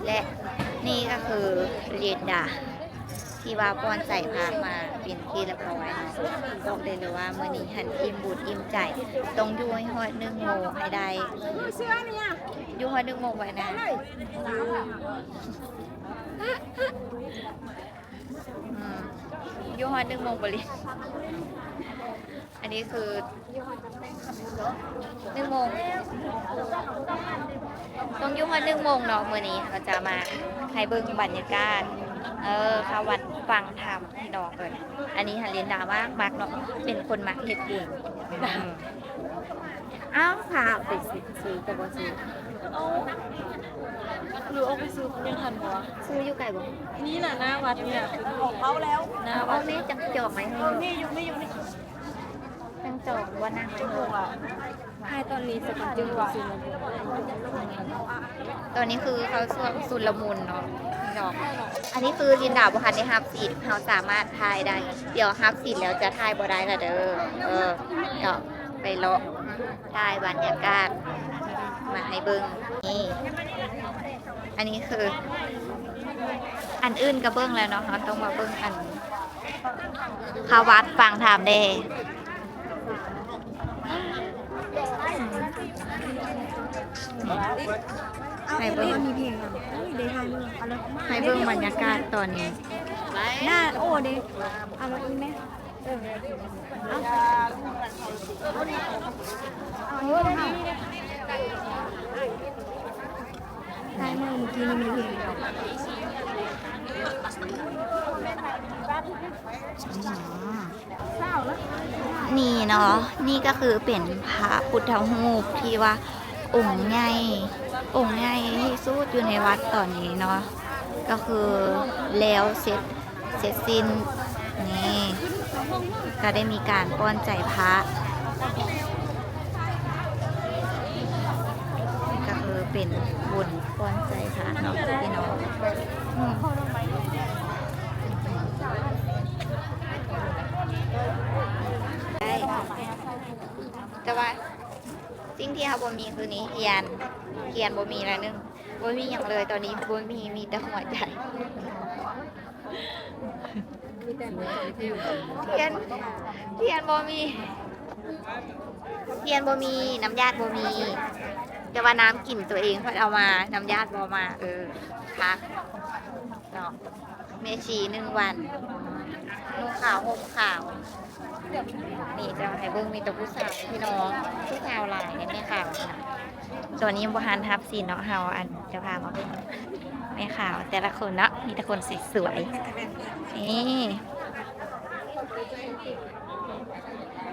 และนี่ก็คือเรียนดาที่ว่าป้อนใส่พามาเป็นที่เรียบร้อยเนาะบอกเลยว่ามื้อนี้หันอิ่มบุญอิ่มใจต้องอยู่ให้ฮอด1 โมงให้ได้อยู่ฮอด1 โมงไว้นะอยู่ฮอด1 โมงบริอันนี้คือ1 โมงต้องอยู่ฮอด1 โมงเนาะมื้อนี้เราจะมาให้เบิ่งบรรยากาศเข้าวัดฟังธรรมพี่น้องเลยอันนี้ฮันเรียนดามากมักเนาะเป็นคนมักเฮ็ดเองอ้าวค่ะไปซื้อแต่บ่ซื้อหรือเอาไปซื้อยังทันปะซื้ออยู่ไกลบ่นี่น่ะหน้าวัดเนี่ยออกเขาแล้วหน้าวัดนี่จังจอกไหมนี่อยู่นี่จังจอกว่านั่งจังจอกให้ตอนนี้สกัดจึงว่าตอนนี้คือเขาสุลมุนเนาะดอกอันนี้คือลินดาบุคันได้ฮับซีดเขาสามารถทายได้เดี๋ยวฮับซีดแล้วจะทายบ่ได้ละเด้อเดี๋ยวไปเลาะทายบรรยากาศมาให้เบิ่งนี่อันนี้คืออันอื่นก็เบิ่งแล้วเนาะเราต้องมาเบิ่งอันเขาวัดฟังธรรมเด้ให้เบิ่งมีเพลงอ่ะเดทายมือเอาเลยให้เบิ่งบรรยากาศตอนนี้หน้าโอ้เดเอาเลยอีกไหมเอาทายมือเมื่อกี้นี่มีเพลงนี่เนาะนี่ก็คือเป็นพระพุทธรูปที่ว่าองค์ใหญ่ที่สุดอยู่ในวัดตอนนี้เนาะก็คือแล้วเสร็จสิ้นนี่ก็ได้มีการป้อนใจพระก็คือเป็นบุญป้อนใจพระเนาะพี่น้องแต่ว่าสิ่งที่เขาบ่มีคือนี้เทียนบ่มีอะไรนึงบ่มีอย่างเลยตอนนี้บ่มีแต่หัวใจเทียนบ่มีน้ำญาติบ่มีแต่ว่าน้ำกลิ่นตัวเองเพิ่นเอามาน้ำญาติบ่มาค่ะเนาะเมชี1 วันนุ่งขาวห่มขาวนี่จะให้เบิ่งมีแต่ผู้สาวพี่น้องผู้สาวหลายแม่ขาวตัวนี้บ่ฮันทับสีเนาะเฮาอันจะพามาเบิ่งแม่ขาวแต่ละคนเนาะมีแต่คนสวยๆนี่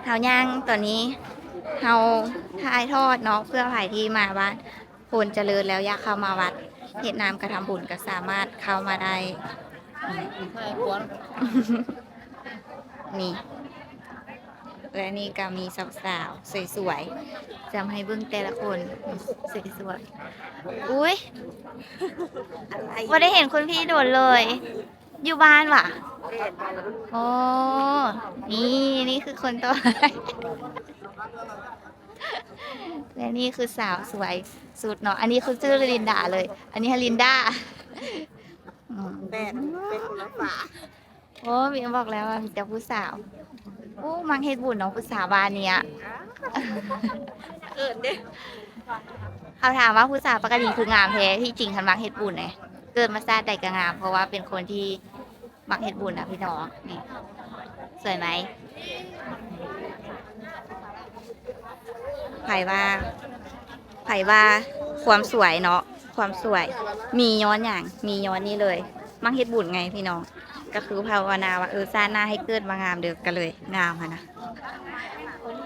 เฮาย่างตัวนี้เฮาถ่ายทอดเนาะเพื่อใครที่มาวัดโพนเจริญแล้วอยากเข้ามาวัดเฮ็ดน้ำกระทำบุญก็สามารถเข้ามาได้นี่และนี่ก็มีสาวๆสวยๆจำให้เบิ่งแต่ละคนสวยๆอุ้ยว่าได้เห็นคุณพี่โดดเลยอยู่บ้านว่ะโอ้นี่คือคนต่อและนี่คือสาวสวยสุดเนาะอันนี้คือชื่อลินดาเลยอันนี้ลินดาเป็นคนละฝาโอ้มีบอกแล้วว่าจะผู้สาวโอ้มังเฮ็ดบุญน้องผู้สาวบ้านเนี้ยเด้เขาถามว่าผู้สาวปกติคืองามแท้ที่จริงคันมักเฮ็ดบุญไงเกิดมาชาติใดก็งามเพราะว่าเป็นคนที่มักเฮ็ดบุญนะพี่น้องนี่สวยไหมไผว่าความสวยเนาะความสวยมีย้อนอย่างมีย้อนนี่เลยมักเฮ็ดบุญไงพี่น้องก็คือภาวนาว่าชาติหน้าให้เกิดมางามเด้อกันเลยงามค่ะนะ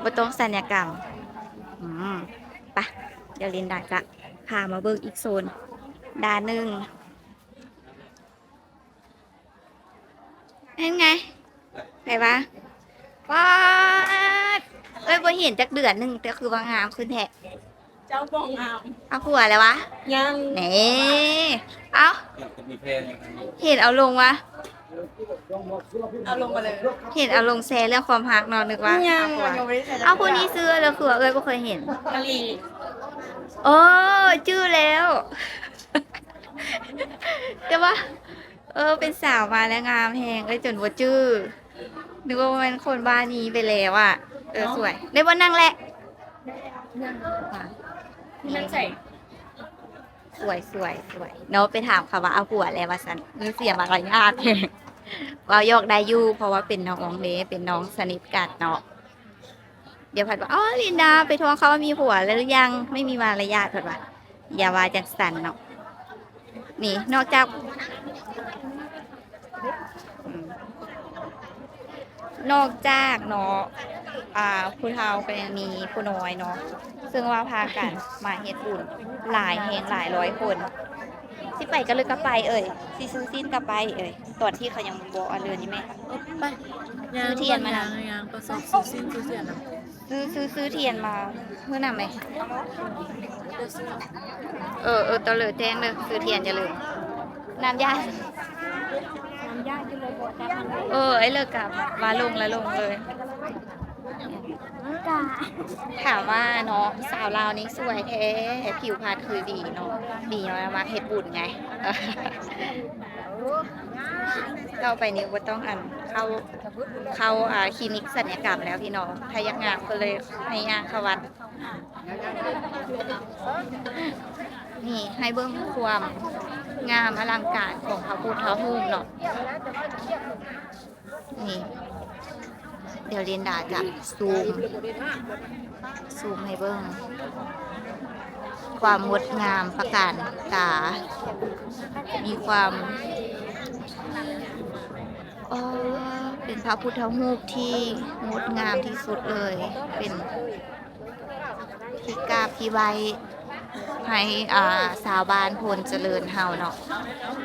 บ่ต้องสัญญกรรมไปเดี๋ยวลินดาจะพามาเบิ่งอีกโซนด้านหนึ่งเห็นไงไปปะว้าบ่เห็นจักเดือนหนึ่งแต่คือว่างามขึ้นแท้เจ้าบอกงามเอาผัวเลยวะยังนี่เอาเห็นเอาลงวะเอาลงมาเลยเห็นเอาลงแชร์เรื่องความฮักนอนนึกว่าเอาคนนี้ซื้อแล้วคือไม่เคยเห็นกะลีโอ้ชื่อแล้ว แต่ว่า เป็นสาวมาแล้วงามแฮงเลยจนบ่จื้อนึกว่ามันคนบ้านนี้ไปแล้วอ่ะ สวย ได้บ่นั่งแหละนั่งใส่สวยสวยสวยเนาะไปถามค่ะว่าเอาผัวแล้วว่าซั่นมีเสียมารยาทแฮงว่าโยกได้อยู่เพราะว่าเป็นน้องเด้เป็นน้องสนิทกันเนาะเดี๋ยวผัดว่าอ๋อลินดาไปทวงเขาว่ามีผัวแล้วหรือยังไม่มีมารยาทผัดว่าอย่าว่าจังซั่นเนาะนี่นอกจาก นอกจากเนาะผู้เฒ่าก็ยังมีผู้น้อยเนาะซึ่งว่าพากันมาเฮ็ดบุญหลายแห่งหลายร้อยคนสิไปก็เลยก็ไปสิซื้อสิ้นก็ไปตอนที่เขายังบ่เอาเรือนนี่แม่ ไป ซื้อเทียนมานำ ยางประสบซื้อสิ้นซื้อเสียนำ ซื้อเทียนมาเมื่อนำไหม เดี๋ยวซื้อ ตะเลยแจ้งเลยซื้อเทียนอย่าลืมน้ำยา น้ำยากอยู่เลยบ่ได้ทางไหน ไอ้เลิกกับมาลงแล้วลงเลย กา ถามว่าเนาะสาวลาวนี้สวยแท้ผิวพรรณคือดีเนาะดีเนาะมาเฮ็ดบุญไง เราไปนี่บ่ต้องเข้าคลินิกศัลยกรรมแล้วพี่น้องถ้าอยากงามก็เลยให้ย่างเข้าวัด นี่ให้เบิ่งความงามอลังการของพระพุทธรูปเนาะนี่ เดี๋ยวเรียนดาจะซูมให้เบิ่งความงดงามประการตา มีความเป็นพระพุทธรูปที่งดงามที่สุดเลย เป็นที่กราบที่ไหว้ให้สาวบ้านพลเจริญเฮาเนาะ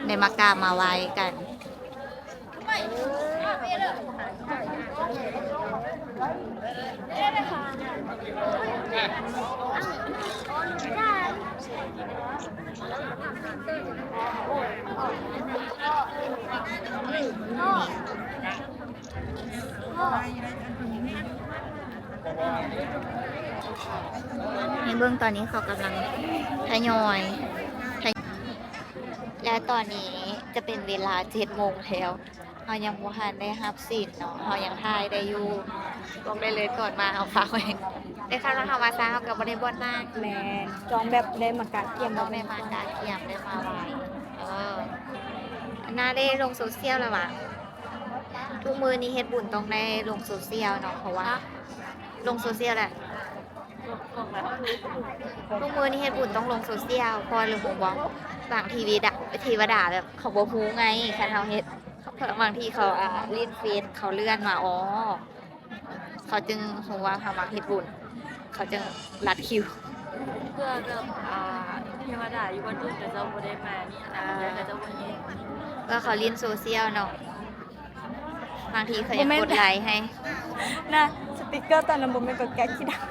ในมากราบมาไหว้กัน ในเบื้องตอนนี้เขากำลังทยอย และตอนนี้จะเป็นเวลา7 โมงแล้วเรายังบ่ทันได้รับสิทธิ์เนาะเรายังถ่ายได้อยู่บอกได้เลยก่อนมาเอาฝากไว้ได้ค่ะแล้วเขามาซ้ากับบ่ได้บ่นมาก แมนจองแบบได้มากาเทียม เราได้มาการเทียมได้มาไว้น่าได้ลงโซเชียลแล้วว่ะทุกมือนี้เฮ็ดบุญต้องได้ลงโซเชียลเนาะเพราะว่าลงโซเชียลแหละทุกมือนี้เฮ็ดบุญต้องลงโซเชียลพอหรือผมบอกบางทีวดาแบบเขาบ่ฮู้ไงคันเฮาเฮ็ดบางทีเขารีดเฟซเขาเลื่อนมาเขาจึงฮู้ว่าเฮามาเฮ็ดบุญเขาจึงรัดคิว เพื่อแบบเทวดาอยู่บนอื่นแต่เจ้าบ่ได้มานี่นะแต่เจ้าบ่เห็น ก็เขาเล่นโซเชียลเนาะบางทีเขายังกดไลค์ให้ นะสติกเกอร์ตอนนั้นบ่แม่นก็แก๊กที่ดัง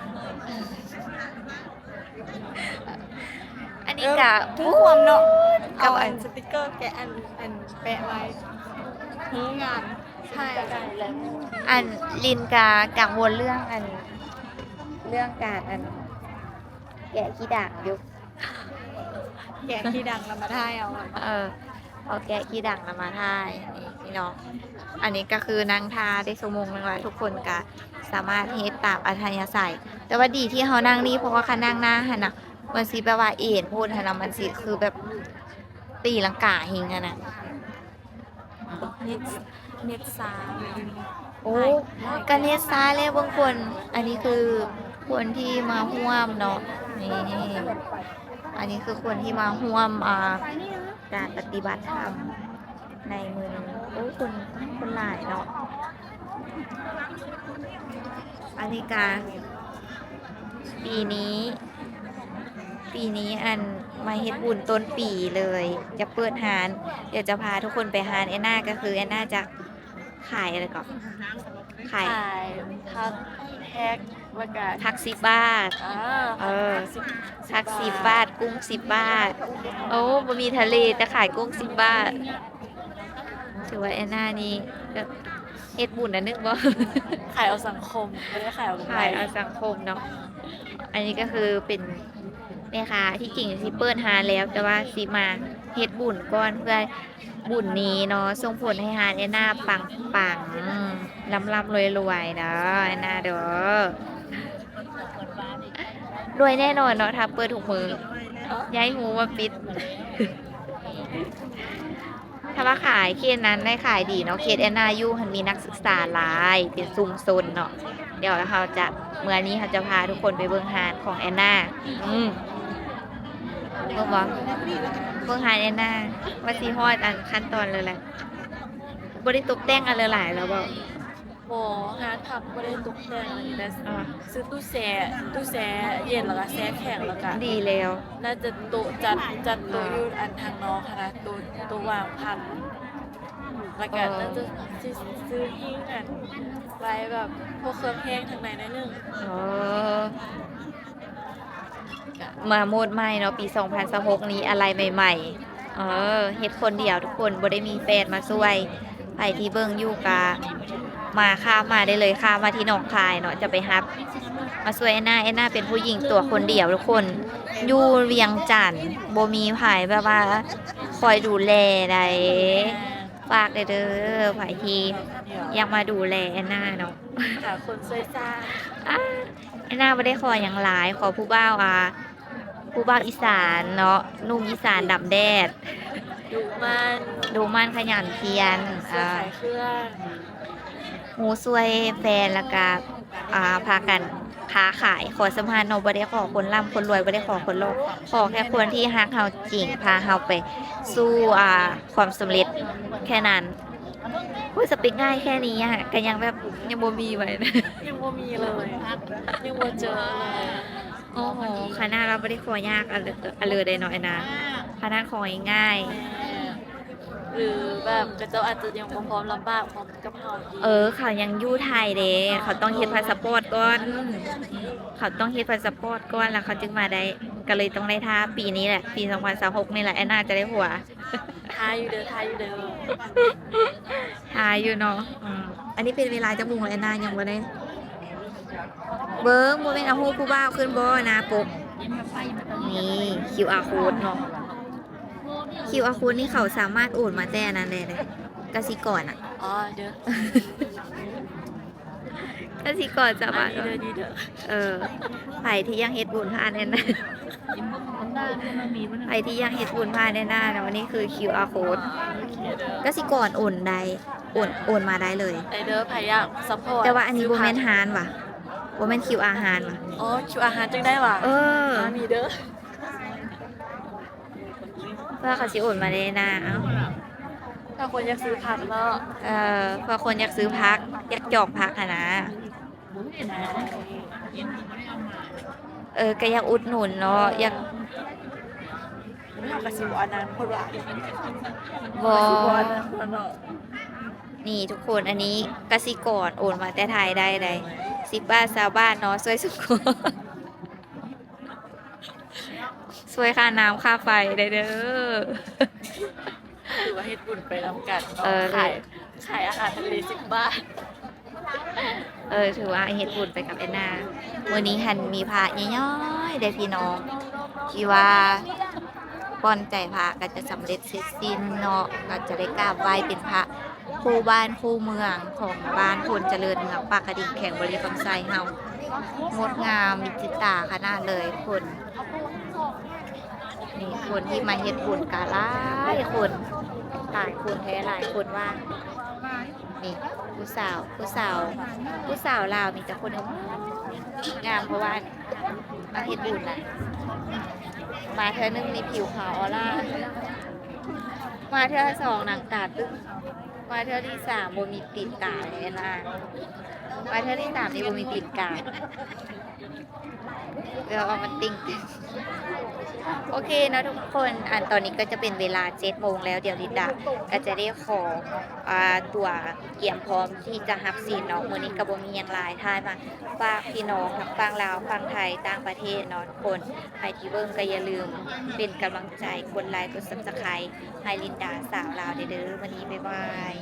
อันนี้กะ ทุกความเนาะ กั เอา บ อันสติกเกอร์แกะอันแปะไว้หูงาน ใช่อันลินกากังวลเรื่องเรื่องการแกะขี้ด่างอยู่ แกะที่ดังแล้วมาได้เอา เอาแกะขี้ด่างมาท่ายนี่พี่น้องอันนี้ก็คือนางทาได้ชั่วโมงนึงแล้วทุกคนก็สามารถเฮ็ดตามอัธยาศัยแต่ว่าดีที่เขานั่งนี่เพราะว่าเขานั่งหน้าหันน่ะมันสิแบบว่าเอ็นพูดหันน่ะมันสิคือแบบตีลังกาหิงอะนะ เน็ตซา โอ้กันเนสซ้ายเลยบางคนอันนี้คือคนที่มาร่วมเนาะนี่อันนี้คือคนที่มาร่วมการปฏิบัติธรรมในมือนี้โอ้คนหลายเนาะอันนี้การปีนี้อันมาเฮ็ดบุญต้นปีเลยจะเปิดร้านเดี๋ยวจะพาทุกคนไปร้านแอนนาก็คือแอนนาจะขายอะไรก่อนขาย ทักแท็กว่ากัน ทัก10 บาททัก10 บาทกุ้ง10 บาทโอ้บะหมี่ทะเลจะขายกุ้ง10 บาทถือว่าแอนนานี่แบบเฮ็ดบุญนะนึกบ่ ขายเอาสังคมไม่ได้ขายเอากำไร ขายเอาสังคมเนาะอันนี้ก็คือเป็นแม่ค้าที่จริงสิเปิดร้านแล้วแต่ว่าสิมา เฮ็ดบุญก่อนเพื่อบุญนี้เนาะส่งผลให้หาแอนนาปังๆร่ำๆรวยๆเด้อแอนนาเด้อรวยแน่นอนเนาะถ้าเปิดทุกมือย้ายหูมาปิด ถ้าว่าขายเคสนั้นได้ขายดีเนาะเคสแอนนายูมันมีนักศึกษาหลายเป็นซุมซนเนาะเดี๋ยวเราจะเมื่อนี้เขาจะพาทุกคนไปเบิ่งหาดของแอนนาเบิ่งบ่เบิ่งหาดแอนนาว่าสิฮอดอันขั้นตอนเลยแหละบ่ได้ตกแต่งอะไรหลายแล้วบ่ โบงานทำก็ได้ตกแต่งอะไรแต่ซื้อตู้แช่เย็นแล้วก็แช่แข็งแล้วก็ ดีแล้ว น่าจะโต๊ะจัดโต๊ะอยู่อันทางน้องค่ะนะโต๊ะวางพันแล้วก็น่าจะซื้อหิ้งอันไว้แบบพวกเครื่องแห้งทางในนิดนึง อ๋อมาโมดใหม่เนาะปี2026นี้อะไรใหม่ๆเฮ็ดคนเดียวทุกคนบ่ได้มีแฟนมาช่วยไผที่เบิ่งอยู่กะมาข้ามมาได้เลยข้ามมาที่หนองคายเนาะจะไปฮับ มาช่วยแอนนาเป็นผู้หญิงตัวคนเดียวทุกคนอยู่เวียงจันทน์บ่มีไผแบบว่าคอยดูแลใดฝากได้เด้อไผที่อยากมาดูแลแอนนาเนาะ หาคนช่วยสร้าง แอนนาบ่ได้ขออย่างหลายขอผู้บ่าวผู้บ่าวอีสานเนาะนุ่มอีสานดำแดด ดูมันขยันเพียร เสื้อขายเครื่อง หูซวยแฟนแล้วก็พากันค้าขายขอสัมพันธ์เนาะบ่ได้ขอคนร่ำคนรวยบ่ได้ขอคนโลภขอแค่คนที่ฮักเฮาจริงพาเฮาไปสู่ความสำเร็จแค่นั้นพูดสปิกง่ายแค่นี้อ่ะก็ยังแบบยังบ่มีไว้นะ ยังบ่มีเลยยังบ่เจอเลย โอ้โหคณะเราไม่ได้ขอยากอะไรเลยหน่อยนะคณะของ่าย หรือแบบกระเจ้าอาจจะยังบ่พร้อมลำบากพร้อมกับเฮาอีก เขายังอยู่ไทยเด้เขาต้องเฮ็ดพาสปอร์ตก่อนเขาต้องเฮ็ดพาสปอร์ตก่อนแล้วเขาจึงมาได้ก็เลยต้องได้ท่าปีนี้แหละปี2026นี่แหละแอนนาจะได้หัว ทายอยู่เด้อ ท่าอยู่เนาะอันนี้เป็นเวลาจะมุงแล้วแอนนายังบ่ได้เบิ้งบ่แม่นเอาฮู้ผู้บ่าวขึ้นบ่นะปกนี่ QR code เนาะ QR code นี่เขาสามารถโอนมาแต่นั้นได้เลยกสิกรอ่ะ อ๋อเด้อก สิกรสามารถ ดีเด้อ ไผที่ยังเฮ็ดบุญผ่านแน่นะไผที่ยังเฮ็ดบุญผ่านแน่นะวันนี้คือ QR code กสิกรโอนได้โอนมาได้เลย ไอเด้อพยายามซัพพอร์ต แต่ว่าอันนี้บ่แม่นฮานว่ะบ่แม่น QR ฮานว่ะ อ๋อคิวอาหารจังได้ว่ะมีเด้อ เพื่อเขาสิโอนมาได้นะเอ้า ถ้าคนอยากซื้อผักเนาะ เพื่อคนอยากซื้อพักอยากจองพักอะนะก็อยากอุดหนุนเนาะอยาก ไม่เอากระสิบอันนั้นคนว่า บ่ อันนั้นคนเนาะ นี่ทุกคนอันนี้กสิกรโอนมาแต่ไทยได้เลย10 บาท20 บาทเนาะช่วยสุขช่วยค่าน้ำค่าไฟได้เด้อ ถือว่าเฮ็ดบุญไปนำกันเนาะ ขาย ขายอาหารทะเล10 บาท ถือว่าเฮ็ดบุญไปกับแอนนาวันนี้หันมีพระย่อยๆได้พี่น้องที่ว่าป้อนใจพระก็จะสำเร็จเสร็จสิ้นเนาะก็จะได้กราบไหว้เป็นพระคู่บ้านคู่เมืองของบ้านพลเจริญเมืองปากกระดิ่งแข่งบริคำไซเฮางดงามมีจิตตาขนาดเลยคนนี่คนที่มาเฮ็ดบุญกะหลายคนหลายคนแท้หลายคนว่านี่ผู้สาวลาวมีแต่คนงามเพราะว่ามาเฮ็ดบุญนะมาเธอนึงมีผิวขาวออร่ามาเธอสองหนังตาตึ้งมาเธอที่3บ่มีติดกาเลยนะมาเธอที่3นี่บ่มีติดกาเดี๋ยวเอามันติ้งโอเคนะทุกคนตอนนี้ก็จะเป็นเวลา7 โมงแล้วเดี๋ยวลินดาก็จะได้ขอตัวเกี่ยมพร้อมที่จะรับศีลเนาะมื้อนี้ก็บ่มีหยังหลายทายมาฝากพี่น้องทั้งฝั่งลาวฝั่งไทยต่างประเทศเนาะทุกคนใครที่เบิ่งก็อย่าลืมเป็นกำลังใจกดไลค์กด Subscribe ให้ลินดาสาวลาวเด้อวันนี้บ๊ายบาย